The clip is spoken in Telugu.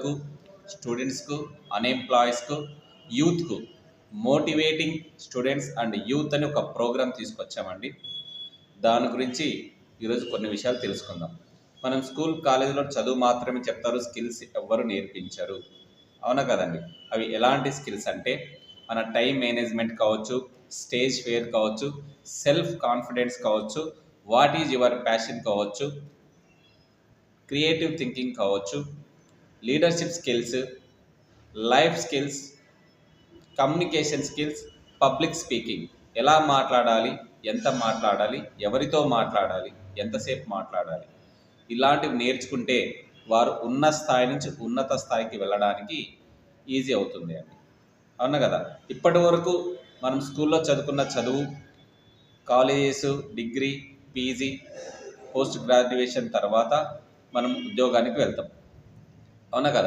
కు స్టూడెంట్స్కు అన్ఎంప్లాయీస్కు యూత్కు మోటివేటింగ్ స్టూడెంట్స్ అండ్ యూత్ అని ఒక ప్రోగ్రాం తీసుకొచ్చామండి. దాని గురించి ఈరోజు కొన్ని విషయాలు తెలుసుకుందాం. మనం స్కూల్ కాలేజీలో చదువు మాత్రమే చెప్తారు, స్కిల్స్ ఎవ్వరు నేర్పించరు, అవునా కదండి. అవి ఎలాంటి స్కిల్స్ అంటే మన టైం మేనేజ్మెంట్ కావచ్చు, స్టేజ్ ఫియర్ కావచ్చు, సెల్ఫ్ కాన్ఫిడెన్స్ కావచ్చు, వాట్ ఈజ్ యువర్ ప్యాషన్ కావచ్చు, క్రియేటివ్ థింకింగ్ కావచ్చు, leadership skills, life skills, communication skills, public speaking, ఎలా మాట్లాడాలి, ఎంత మాట్లాడాలి, ఎవరితో మాట్లాడాలి, ఎంతసేపు మాట్లాడాలి, ఇలాంటివి నేర్చుకుంటే వారు ఉన్న స్థాయి నుంచి ఉన్నత స్థాయికి వెళ్ళడానికి ఈజీ అవుతుంది అండి, అవునా కదా. ఇప్పటి వరకు మనం స్కూల్లో చదువుకున్న చదువు, colleges, degree, PG, post graduation తర్వాత మనం ఉద్యోగానికి వెళ్తాం, అవునా కదా.